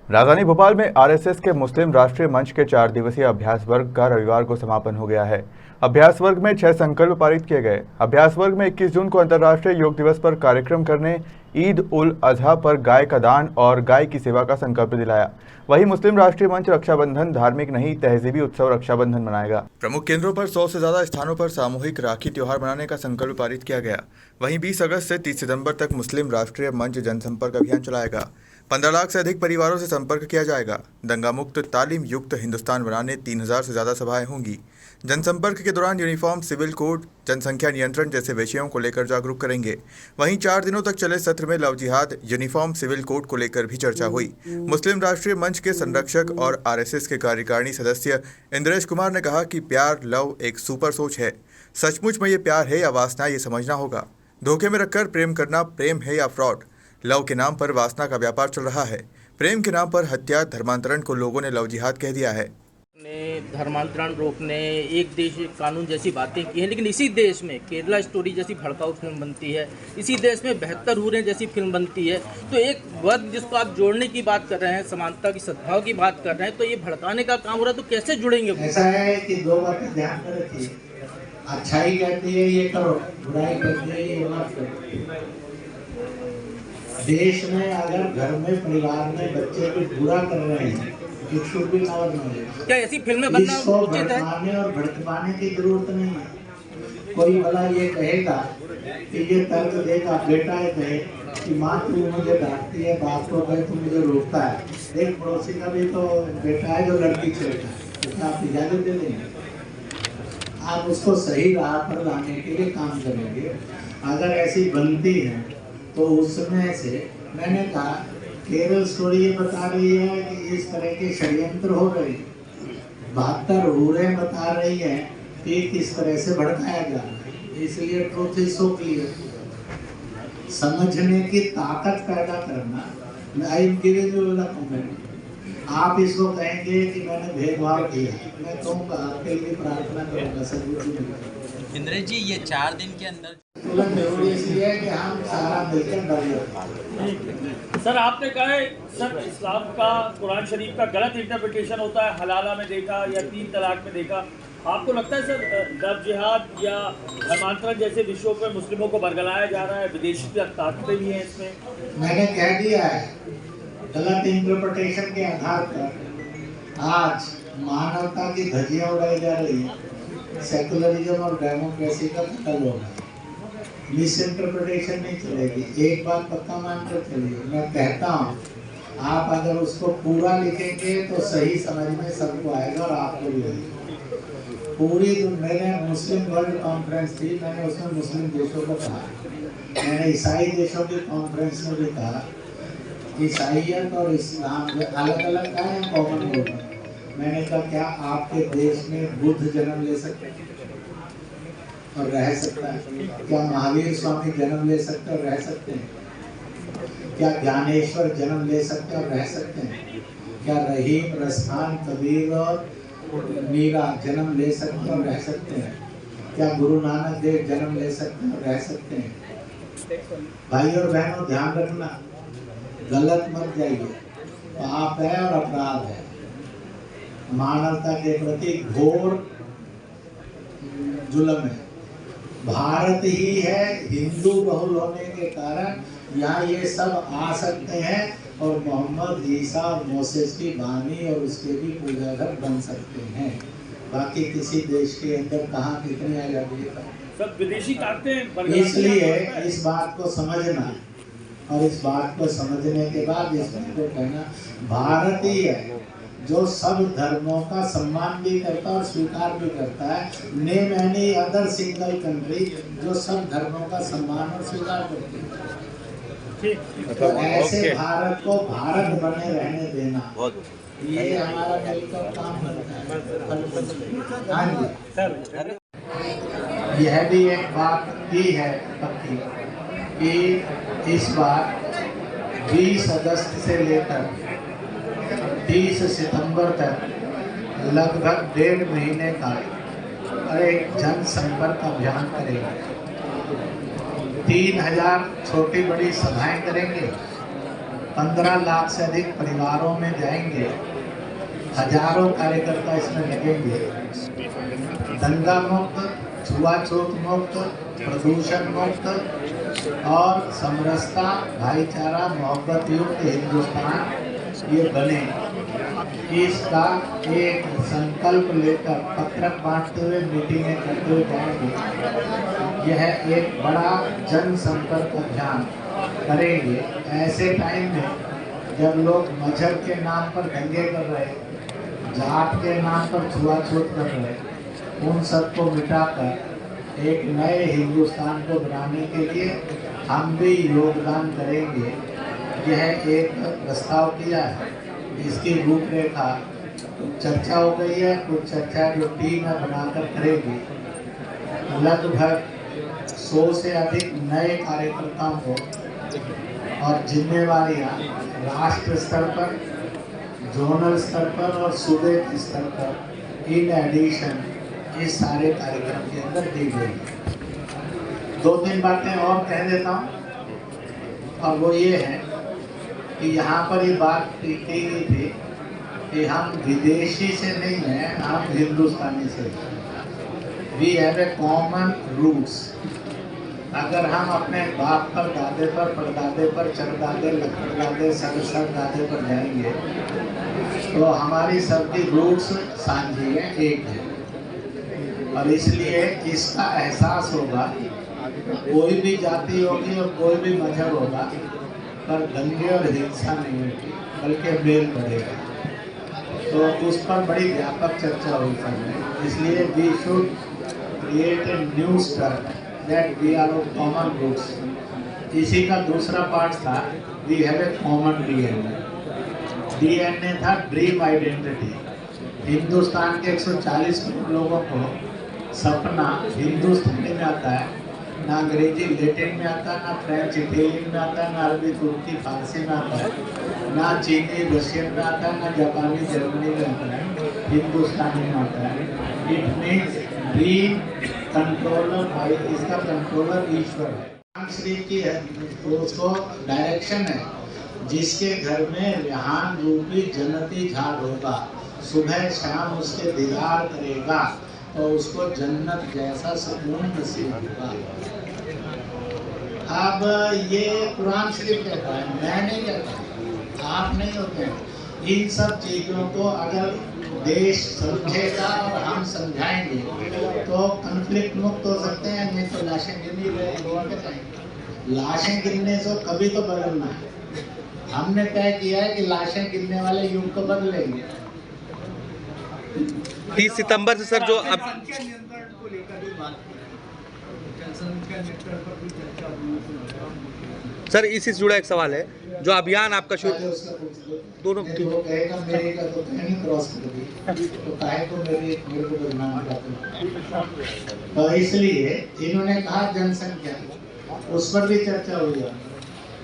राजधानी भोपाल में आरएसएस के मुस्लिम राष्ट्रीय मंच के 4 दिवसीय अभ्यास वर्ग का रविवार को समापन हो गया है। अभ्यास वर्ग में 6 संकल्प पारित किए गए। अभ्यास वर्ग में 21 जून को अंतर्राष्ट्रीय योग दिवस पर कार्यक्रम करने, ईद उल अजहा पर गाय का दान और गाय की सेवा का संकल्प दिलाया। वहीं मुस्लिम राष्ट्रीय मंच रक्षाबंधन धार्मिक नहीं तहजीबी उत्सव रक्षाबंधन मनाएगा। प्रमुख केंद्रों पर 100 से ज्यादा स्थानों पर सामूहिक राखी त्योहार मनाने का संकल्प पारित किया गया। वहीं 20 अगस्त से 30 सितंबर तक मुस्लिम राष्ट्रीय मंच जनसंपर्क अभियान चलाएगा। 15 लाख से अधिक परिवारों से संपर्क किया जाएगा। दंगा मुक्त तालीम युक्त हिंदुस्तान बनाने 3000 से ज्यादा सभाएं होंगी। जनसंपर्क के दौरान यूनिफॉर्म, सिविल कोड, जनसंख्या नियंत्रण जैसे विषयों को लेकर जागरूक करेंगे। वहीं 4 दिनों तक चले सत्र में लव जिहाद, यूनिफॉर्म, सिविल कोड को लेकर भी चर्चा हुई। मुस्लिम राष्ट्रीय मंच के संरक्षक और आरएसएस के कार्यकारिणी सदस्य इंद्रेश कुमार ने कहा कि प्यार, लव एक सुपर सोच है। सचमुच में ये प्यार है या वासना, ये समझना होगा। धोखे में रखकर प्रेम करना प्रेम है या फ्रॉड। लव के नाम पर वासना का व्यापार चल रहा है। प्रेम के नाम पर हत्या, धर्मांतरण को लोगों ने लव जिहाद कह दिया है। ने धर्मांतरण रोकने, एक देश एक कानून जैसी बातें की हैं, लेकिन इसी देश में केरला स्टोरी जैसी भड़काऊ फिल्म बनती है, इसी देश में 72 हूरें जैसी फिल्म बनती है। तो एक वर्ग जिसको आप जोड़ने की बात कर रहे हैं, समानता की सद्भाव की बात कर रहे हैं, तो ये भड़काने का काम हो रहा है। तो कैसे जुड़ेंगे? ऐसा है कि 2 बातें ध्यान में रखिए। अच्छाई कहती है ये करो, बुराई कहती है ये मत करो। देश में अगर घर में, परिवार में बच्चे कुछ बुरा कर रहे हैं, it should be not knowledge. क्या ऐसी फिल्में बनना उचित है? और भड़काने की जरूरत नहीं है। कोई भला ये कहेगा कि ये तर्क देगा, बेटा ये कहे कि माँ तू मुझे डांटती है, बाप को कहे तू मुझे रोकता है। एक पड़ोसी का भी तो बेटा है जो लड़की छेड़ता है, उसमें आप इजाजत दे देंगे? आप उसको सही राह पर लाने के लिए काम करेंगे। अगर ऐसी बनती है तो उसमें से मैंने कहा केरल स्टोरी ये बता रही है कि इस तरह के षड्यंत्र हो रहे हैं। 72 हूरें बता रही है कि किस तरह से भड़काया जा रहा है। इसलिए ट्रूथ इज सो क्लियर। समझने की ताकत पैदा करना। I am giving you the comment. आप इसको कहेंगे कि मैंने भेदभाव किया, मैं कहूँगा आपके लिए प्रार्थना करूँगा सर। इंद्रेश जी, ये 4 दिन के अंदर तुरंत जरूरी इसलिए है कि हम सारा मिलकर डर। सर आपने कहा है सर इस्लाम का, कुरान शरीफ का गलत इंटरप्रिटेशन होता है, हलाला में देखा या 3 तलाक में देखा। आपको लगता है सर लव जिहाद या धर्मांतरण जैसे विषयों पर मुस्लिमों को बरगलाया जा रहा है, विदेशी ताकतें भी हैं इसमें? मैंने कह दिया है, गलत इंटरप्रिटेशन के आधार पर आज मानवता की धज्जियां उड़ाई जा रही है। सेकुलरिज्म और डेमोक्रेसी का कत्ल हो रहा है। मिस इंटरप्रिटेशन नहीं चलेगी। एक बात पक्का मानकर चलिए, मैं कहता हूँ आप अगर उसको पूरा लिखेंगे तो सही समझ में सबको आएगा और आपको भी आएगा। पूरी मैंने मुस्लिम वर्ल्ड कॉन्फ्रेंस थी, मैंने उसमें मुस्लिम देशों को कहा, मैंने ईसाई देशों की कॉन्फ्रेंस में भी कहा, ईसाइयत और इस्लाम अलग अलग का है, कॉमन होगा। मैंने कहा क्या आपके देश में बुद्ध जन्म ले सकते हैं और रह सकता है? क्या महावीर स्वामी जन्म ले सकते और रह सकते हैं? क्या ज्ञानेश्वर जन्म ले सकते और रह सकते हैं? क्या रहीम, रसखान, कबीर और मीरा जन्म ले सकते और रह सकते हैं? क्या गुरु नानक देव जन्म ले सकते और रह सकते हैं? भाई और बहनों ध्यान रखना, गलत मत जाइए। पाप है और अपराध है। मानवता के प्रति घोर जुल्म है। भारत ही है हिंदू बहुल होने के कारण यहाँ ये सब आ सकते हैं और मोहम्मद, ईसा, मोसेस की बानी और उसके भी पूजा घर बन सकते हैं। बाकी किसी देश के अंदर कहाँ कितनी आजादी है? सब विदेशी ताकतें। इसलिए इस बात को समझना और इस बात को समझने के बाद इसमें को कहना, भारत ही है जो सब धर्मों का सम्मान भी करता और स्वीकार भी करता है। Name any other single country जो सब धर्मों का सम्मान और स्वीकार करती है। तो ऐसे भारत को भारत बने रहने देना, ये हमारा मिलकर काम करता है। यह भी एक बात की है पक्की कि इस बार 20 अगस्त से लेकर 30 सितंबर तक लगभग 1.5 महीने का एक जनसंपर्क अभियान करेंगे। 3000 छोटी बड़ी सभाएं करेंगे 15 लाख से अधिक परिवारों में जाएंगे, हजारों कार्यकर्ता इसमें लगेंगे। दंगा मुक्त, छुआछूत मुक्त, प्रदूषण मुक्त और समरसता, भाईचारा, मोहब्बत युक्त हिंदुस्तान ये बने, इसका एक संकल्प लेकर पत्रक बांटते हुए, मीटिंगें करते हुए जाएंगे। यह एक बड़ा जनसंपर्क अभियान करेंगे ऐसे टाइम में जब लोग मजहब के नाम पर दंगे कर रहे, जात के नाम पर छुआछूत कर रहे, उन सबको मिटाकर एक नए हिंदुस्तान को बनाने के लिए हम भी योगदान करेंगे। यह एक प्रस्ताव किया है, इसकी रूपरेखा चर्चा हो गई है। कुछ चर्चा जो टीम में बनाकर करेगी, लगभग 100 से अधिक नए कार्यकर्ताओं को और जिम्मेवारियां राष्ट्र स्तर पर, जोनल स्तर पर और सूबे स्तर पर इन एडिशन इस सारे कार्यक्रम के अंदर दी गई। 2-3 बातें और कह देता हूँ, और वो ये है कि यहाँ पर ये बात की गई थी कि हम विदेशी से नहीं हैं, हम हिंदुस्तानी से। We have a common roots. अगर हम अपने बाप पर, दादे पर, परदादे पर, चरदादे, लखड़दादे, सरदादे पर जाएंगे तो हमारी सबकी रूट्स सांझी है, एक है। और इसलिए इसका एहसास होगा, कोई भी जाति होगी और कोई भी मजहब होगा, पर दंगे और हिंसा नहीं होगी, बल्कि मेल बढ़ेगा। तो उस पर बड़ी व्यापक चर्चा हुई सब। इसलिए we should create a new structure that we are of common roots. इसी का दूसरा पार्ट था we have a common DNA. DNA था ड्रीम आइडेंटिटी। हिंदुस्तान के 140 करोड़ लोगों को सपना हिंदुस्तानी में आता है, ना अंग्रेजी लैटिन में आता है, ना फ्रेंच इटालियन में आता है, ना अरबी तुर्की फारसी में आता है, ना चीनी रशियन में आता है, ना जापानी जर्मनी में आता है, हिंदुस्तानी में आता है। It means dream controller by, इसका कंट्रोलर ईश्वर है। कुरान शरीफ की है तो उसको डायरेक्शन है, जिसके घर में रेहान रूपी जन्नती झाड़ होगा, सुबह शाम उसके दीदार करेगा तो उसको जन्नत जैसा सुकून नसीब होगा। अब ये कुरान शरीफ कहता है, मैं नहीं कहता, आप नहीं होते हैं। इन सब चीज़ों को अगर देश समझेगा और हम समझाएंगे तो कन्फ्लिक्ट मुक्त हो सकते हैं, नहीं तो लाशें गिरनी रहेंगी। लाशें गिरने से कभी तो बदलना है। हमने तय किया है कि लाशें गिरने वाले युग को बदलेंगे। 30 सितंबर से सर जो अब जनसंख्या नियंत्रण को लेकर भी बात की, जनसंख्या नियंत्रण पर भी चर्चा हुई। सर इसी से जुड़ा एक सवाल है, जो अभियान आपका शुरू दोनों वो कहेगा मेरे का तो कहीं क्रॉस कर दी, तो काहे को मेरे को बदनाम करते। तो इसलिए इन्होंने कहा जनसंख्या, उस पर भी चर्चा हुई है।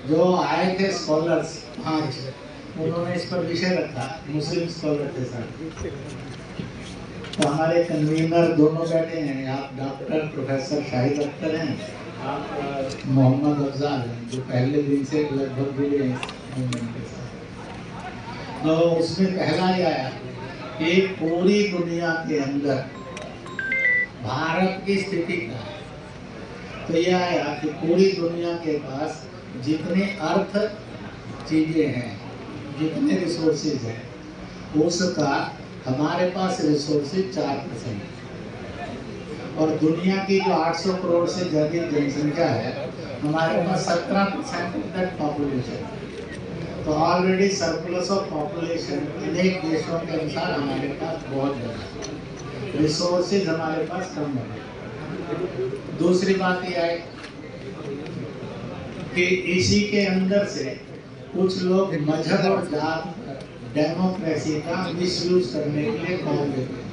जो आए थे स्कॉलर्स 5, उन्होंने इस पर विषय रखा, मुस्लिम स्कॉलर थे सर। तो हमारे कन्वीनर दोनों बैठे हैं, आप डॉक्टर प्रोफेसर शाहिद अख्तर हैं, आप मोहम्मद अफजाल हैं, जो पहले दिन से लगभग जुड़े हैं मूवमेंट के साथ। तो उसमें पहला ये आया कि पूरी दुनिया के अंदर भारत की स्थिति क्या है। तो ये आया कि पूरी दुनिया के पास जितनी अर्थ चीज़ें हैं, जितने रिसोर्सेज हैं, उसका हमारे पास रिसोर्सेज 4%, और दुनिया की जो 800 करोड़ से ज़्यादा जनसंख्या है, हमारे पास 17% ऑफ दैट पॉपुलेशन। तो ऑलरेडी सरप्लस ऑफ पॉपुलेशन अनेक देशों के अनुसार हमारे पास बहुत ज़्यादा, रिसोर्सेज हमारे पास कम है। दूसरी बात यह है कि इसी के अंदर से कुछ लोग मजहब और जात डेमोक्रेसी का मिसयूज करने के लिए कॉल देते हैं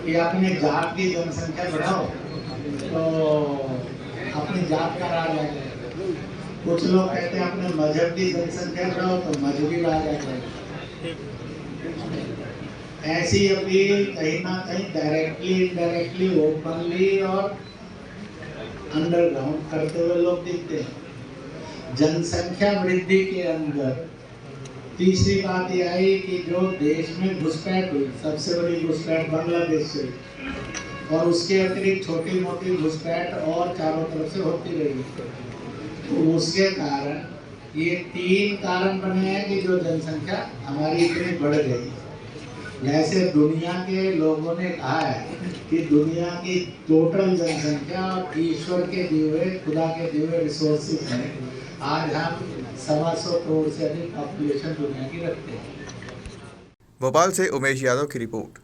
कि अपनी जात की जनसंख्या बढ़ाओ तो अपनी जात का राज आ जाए। कुछ लोग कहते हैं अपने मजहब की जनसंख्या बढ़ाओ तो मजहबी राज आ जाए। ऐसी अपील कहीं ना कहीं डायरेक्टली, इनडायरेक्टली, ओपनली और अंडरग्राउंड करते हुए लोग दिखते हैं। जनसंख्या वृद्धि के अंदर तीसरी बात यह आई कि जो देश में घुसपैठ हुई, सबसे बड़ी घुसपैठ बांग्लादेश से, और उसके अतिरिक्त छोटी मोटी घुसपैठ और चारों तरफ से होती रही, तो उसके कारण ये 3 कारण बने हैं कि जो जनसंख्या हमारी इतनी बढ़ गई। वैसे दुनिया के लोगों ने कहा है कि दुनिया की टोटल जनसंख्या और ईश्वर के दिए हुए, खुदा के दिए हुए रिसोर्सेज हैं, आज हम 125 करोड़ से अधिक पॉपुलेशन दुनिया की रखते हैं। भोपाल से उमेश यादव की रिपोर्ट।